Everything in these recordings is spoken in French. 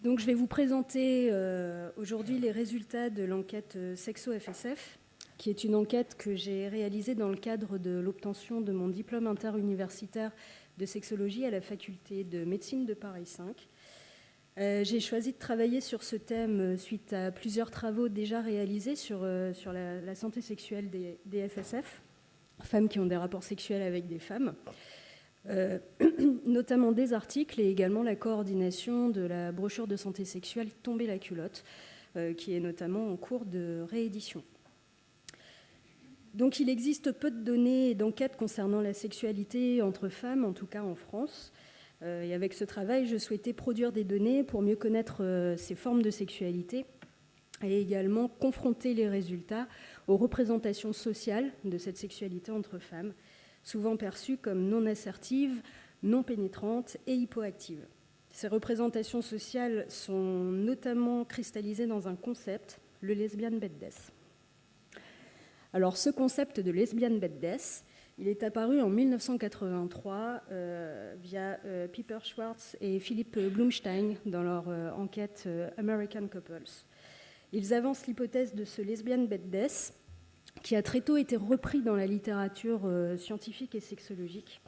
Donc, je vais vous présenter aujourd'hui les résultats de l'enquête Sexo-FSF, qui est une enquête que j'ai réalisée dans le cadre de l'obtention de mon diplôme interuniversitaire de sexologie à la faculté de médecine de Paris 5. J'ai choisi de travailler sur ce thème suite à plusieurs travaux déjà réalisés sur la santé sexuelle des FSF, femmes qui ont des rapports sexuels avec des femmes. Notamment des articles et également la coordination de la brochure de santé sexuelle Tomber la culotte, qui est notamment en cours de réédition. Donc il existe peu de données et d'enquêtes concernant la sexualité entre femmes, en tout cas en France. Et avec ce travail, je souhaitais produire des données pour mieux connaître ces formes de sexualité et également confronter les résultats aux représentations sociales de cette sexualité entre femmes, souvent perçues comme non assertives, non pénétrantes et hypoactives. Ces représentations sociales sont notamment cristallisées dans un concept, le lesbian bed death. Alors ce concept de lesbian bed death, il est apparu en 1983 via Piper Schwartz et Philippe Blumstein dans leur enquête American Couples. Ils avancent l'hypothèse de ce lesbian bed death qui a très tôt été repris dans la littérature scientifique et sexologique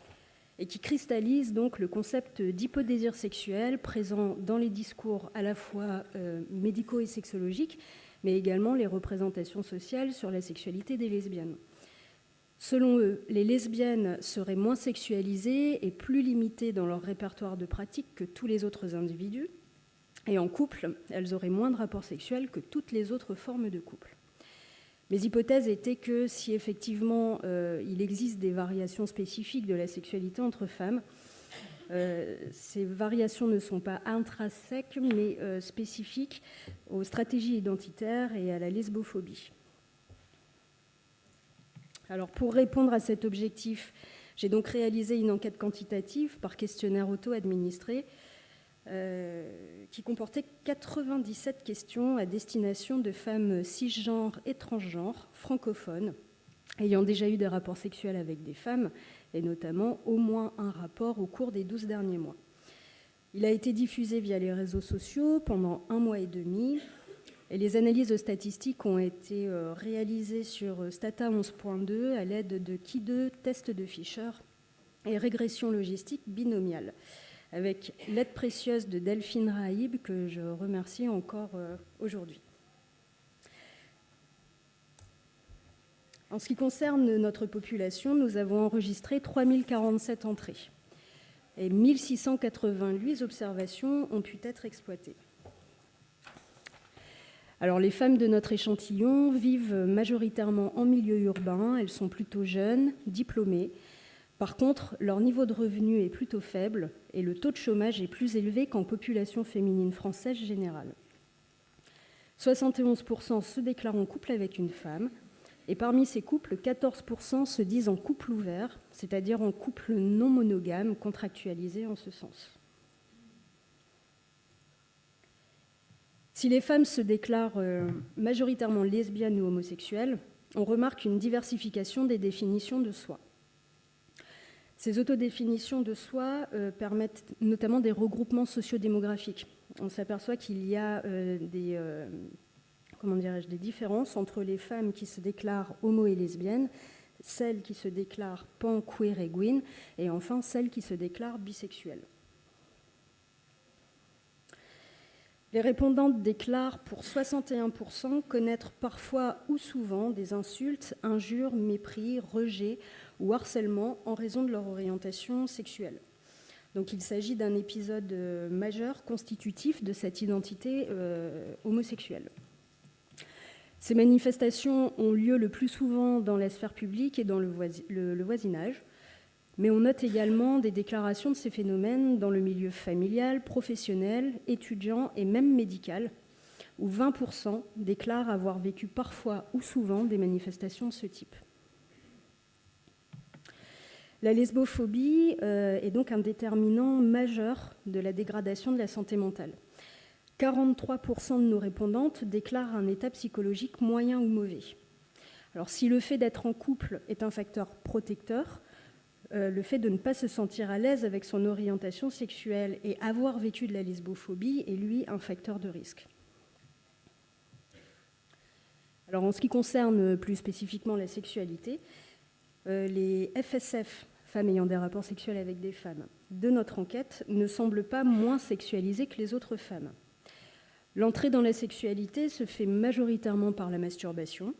et qui cristallise donc le concept d'hypodésir sexuel présent dans les discours à la fois médicaux et sexologiques, mais également les représentations sociales sur la sexualité des lesbiennes. Selon eux, les lesbiennes seraient moins sexualisées et plus limitées dans leur répertoire de pratiques que tous les autres individus, et en couple, elles auraient moins de rapports sexuels que toutes les autres formes de couple. Mes hypothèses étaient que si effectivement il existe des variations spécifiques de la sexualité entre femmes, ces variations ne sont pas intrinsèques mais spécifiques aux stratégies identitaires et à la lesbophobie. Alors pour répondre à cet objectif, j'ai donc réalisé une enquête quantitative par questionnaire auto-administré qui comportait 97 questions à destination de femmes cisgenres et transgenres, francophones, ayant déjà eu des rapports sexuels avec des femmes, et notamment au moins un rapport au cours des 12 derniers mois. Il a été diffusé via les réseaux sociaux pendant 1 mois et demi, et les analyses statistiques ont été réalisées sur Stata 11.2 à l'aide de Ki2, test de Fisher et régression logistique binomiale, avec l'aide précieuse de Delphine Raïb, que je remercie encore aujourd'hui. En ce qui concerne notre population, nous avons enregistré 3047 entrées et 1688 observations ont pu être exploitées. Alors, les femmes de notre échantillon vivent majoritairement en milieu urbain, elles sont plutôt jeunes, diplômées. Par contre, leur niveau de revenu est plutôt faible et le taux de chômage est plus élevé qu'en population féminine française générale. 71% se déclarent en couple avec une femme et parmi ces couples, 14% se disent en couple ouvert, c'est-à-dire en couple non monogame, contractualisé en ce sens. Si les femmes se déclarent majoritairement lesbiennes ou homosexuelles, on remarque une diversification des définitions de soi. Ces autodéfinitions de soi permettent notamment des regroupements sociodémographiques. On s'aperçoit qu'il y a des différences entre les femmes qui se déclarent homo et lesbiennes, celles qui se déclarent pan, queer et gwyn, et enfin celles qui se déclarent bisexuelles. Les répondantes déclarent pour 61% connaître parfois ou souvent des insultes, injures, mépris, rejets ou harcèlement en raison de leur orientation sexuelle. Donc il s'agit d'un épisode majeur constitutif de cette identité homosexuelle. Ces manifestations ont lieu le plus souvent dans la sphère publique et dans le voisinage, mais on note également des déclarations de ces phénomènes dans le milieu familial, professionnel, étudiant et même médical, où 20% déclarent avoir vécu parfois ou souvent des manifestations de ce type. La lesbophobie est donc un déterminant majeur de la dégradation de la santé mentale. 43% de nos répondantes déclarent un état psychologique moyen ou mauvais. Alors si le fait d'être en couple est un facteur protecteur, le fait de ne pas se sentir à l'aise avec son orientation sexuelle et avoir vécu de la lesbophobie est, lui, un facteur de risque. Alors, en ce qui concerne plus spécifiquement la sexualité, les FSF, femmes ayant des rapports sexuels avec des femmes, de notre enquête, ne semblent pas moins sexualisées que les autres femmes. L'entrée dans la sexualité se fait majoritairement par la masturbation.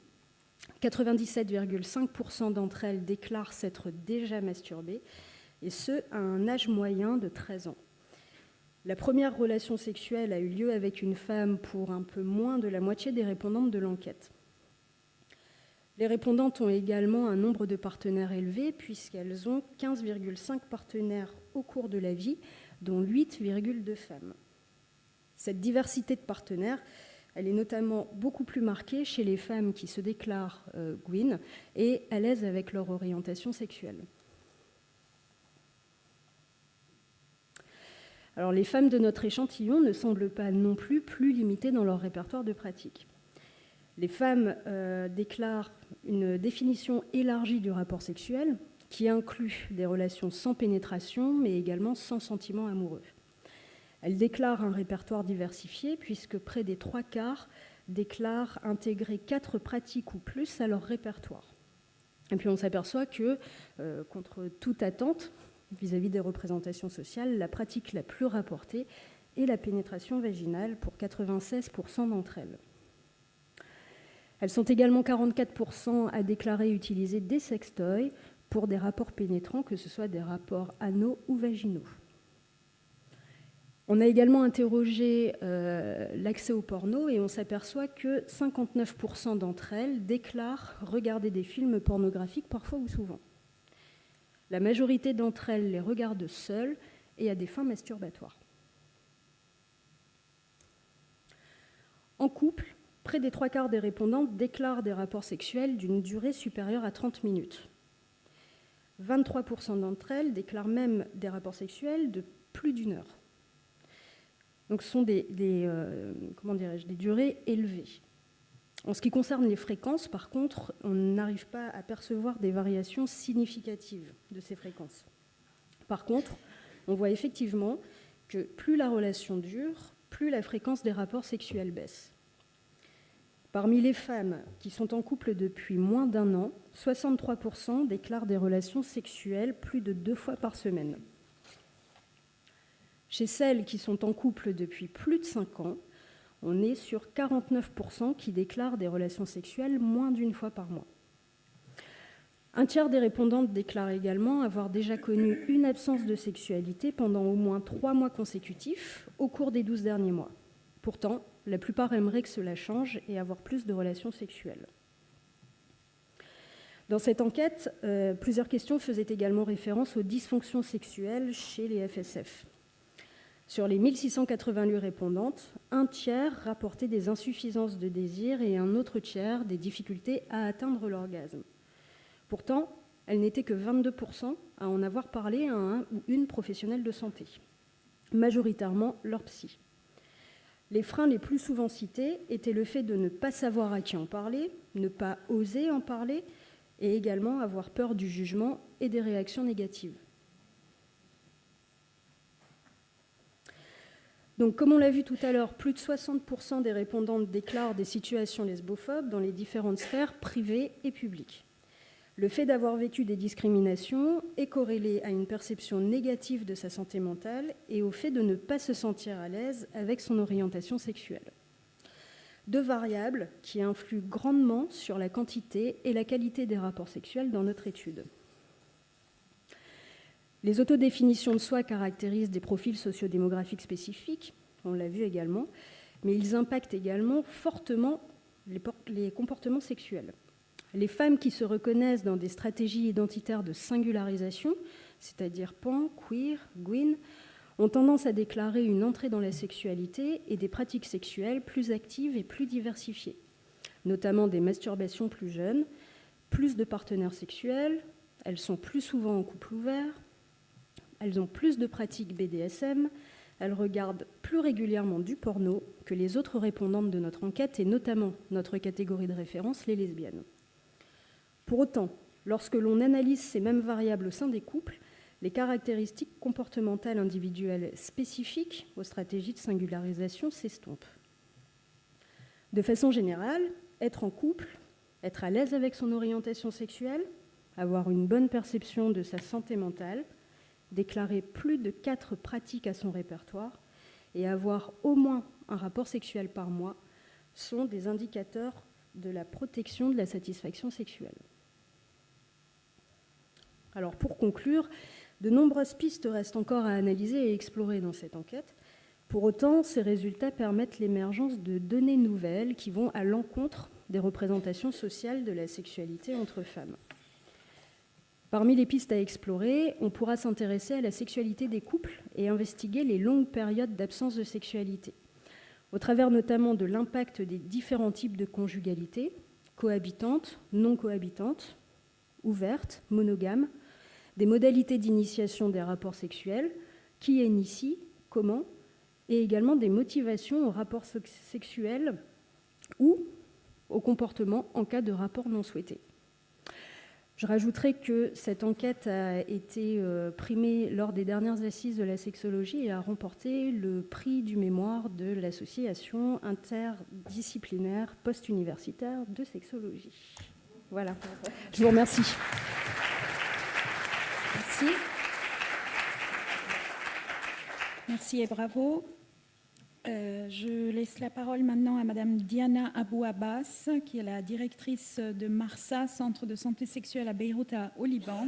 97,5% d'entre elles déclarent s'être déjà masturbées, et ce, à un âge moyen de 13 ans. La première relation sexuelle a eu lieu avec une femme pour un peu moins de la moitié des répondantes de l'enquête. Les répondantes ont également un nombre de partenaires élevé, puisqu'elles ont 15,5 partenaires au cours de la vie, dont 8,2 femmes. Cette diversité de partenaires, elle est notamment beaucoup plus marquée chez les femmes qui se déclarent gwyn et à l'aise avec leur orientation sexuelle. Alors, les femmes de notre échantillon ne semblent pas non plus limitées dans leur répertoire de pratiques. Les femmes déclarent une définition élargie du rapport sexuel qui inclut des relations sans pénétration, mais également sans sentiment amoureux. Elles déclarent un répertoire diversifié puisque près des 3/4 déclarent intégrer 4 pratiques ou plus à leur répertoire. Et puis on s'aperçoit que, contre toute attente vis-à-vis des représentations sociales, la pratique la plus rapportée est la pénétration vaginale pour 96% d'entre elles. Elles sont également 44% à déclarer utiliser des sextoys pour des rapports pénétrants, que ce soit des rapports anaux ou vaginaux. On a également interrogé l'accès au porno et on s'aperçoit que 59% d'entre elles déclarent regarder des films pornographiques parfois ou souvent. La majorité d'entre elles les regardent seules et à des fins masturbatoires. En couple, près des 3/4 des répondantes déclarent des rapports sexuels d'une durée supérieure à 30 minutes. 23% d'entre elles déclarent même des rapports sexuels de plus d'1 heure. Donc ce sont des durées élevées. En ce qui concerne les fréquences, par contre, on n'arrive pas à percevoir des variations significatives de ces fréquences. Par contre, on voit effectivement que plus la relation dure, plus la fréquence des rapports sexuels baisse. Parmi les femmes qui sont en couple depuis moins d'1 an, 63% déclarent des relations sexuelles plus de 2 fois par semaine. Chez celles qui sont en couple depuis plus de 5 ans, on est sur 49% qui déclarent des relations sexuelles moins d'1 fois par mois. 1/3 des répondantes déclarent également avoir déjà connu une absence de sexualité pendant au moins 3 mois consécutifs au cours des 12 derniers mois. Pourtant, la plupart aimeraient que cela change et avoir plus de relations sexuelles. Dans cette enquête, plusieurs questions faisaient également référence aux dysfonctions sexuelles chez les FSF. Sur les 1688 répondantes, 1/3 rapportaient des insuffisances de désir et un autre tiers des difficultés à atteindre l'orgasme. Pourtant, elles n'étaient que 22% à en avoir parlé à un ou une professionnelle de santé, majoritairement leur psy. Les freins les plus souvent cités étaient le fait de ne pas savoir à qui en parler, ne pas oser en parler et également avoir peur du jugement et des réactions négatives. Donc, comme on l'a vu tout à l'heure, plus de 60% des répondantes déclarent des situations lesbophobes dans les différentes sphères privées et publiques. Le fait d'avoir vécu des discriminations est corrélé à une perception négative de sa santé mentale et au fait de ne pas se sentir à l'aise avec son orientation sexuelle. 2 variables qui influent grandement sur la quantité et la qualité des rapports sexuels dans notre étude. Les autodéfinitions de soi caractérisent des profils sociodémographiques spécifiques, on l'a vu également, mais ils impactent également fortement les comportements sexuels. Les femmes qui se reconnaissent dans des stratégies identitaires de singularisation, c'est-à-dire pan, queer, gwyn, ont tendance à déclarer une entrée dans la sexualité et des pratiques sexuelles plus actives et plus diversifiées, notamment des masturbations plus jeunes, plus de partenaires sexuels, elles sont plus souvent en couple ouvert, elles ont plus de pratiques BDSM, elles regardent plus régulièrement du porno que les autres répondantes de notre enquête et notamment notre catégorie de référence, les lesbiennes. Pour autant, Lorsque l'on analyse ces mêmes variables au sein des couples, les caractéristiques comportementales individuelles spécifiques aux stratégies de singularisation s'estompent. De façon générale, être en couple, être à l'aise avec son orientation sexuelle, avoir une bonne perception de sa santé mentale, déclarer plus de 4 pratiques à son répertoire et avoir au moins un rapport sexuel par mois sont des indicateurs de la protection de la satisfaction sexuelle. Alors pour conclure, de nombreuses pistes restent encore à analyser et explorer dans cette enquête. Pour autant, ces résultats permettent l'émergence de données nouvelles qui vont à l'encontre des représentations sociales de la sexualité entre femmes. Parmi les pistes à explorer, on pourra s'intéresser à la sexualité des couples et investiguer les longues périodes d'absence de sexualité, au travers notamment de l'impact des différents types de conjugalité, cohabitantes, non cohabitantes, ouvertes, monogames, des modalités d'initiation des rapports sexuels, qui initie, comment, et également des motivations aux rapports sexuels ou au comportement en cas de rapport non souhaité. Je rajouterai que cette enquête a été primée lors des dernières assises de la sexologie et a remporté le prix du mémoire de l'association interdisciplinaire post-universitaire de sexologie. Voilà, je vous remercie. Merci. Merci et bravo. Je laisse la parole maintenant à Madame Diana Abou Abbas, qui est la directrice de Marsa, Centre de santé sexuelle à Beyrouth, au Liban,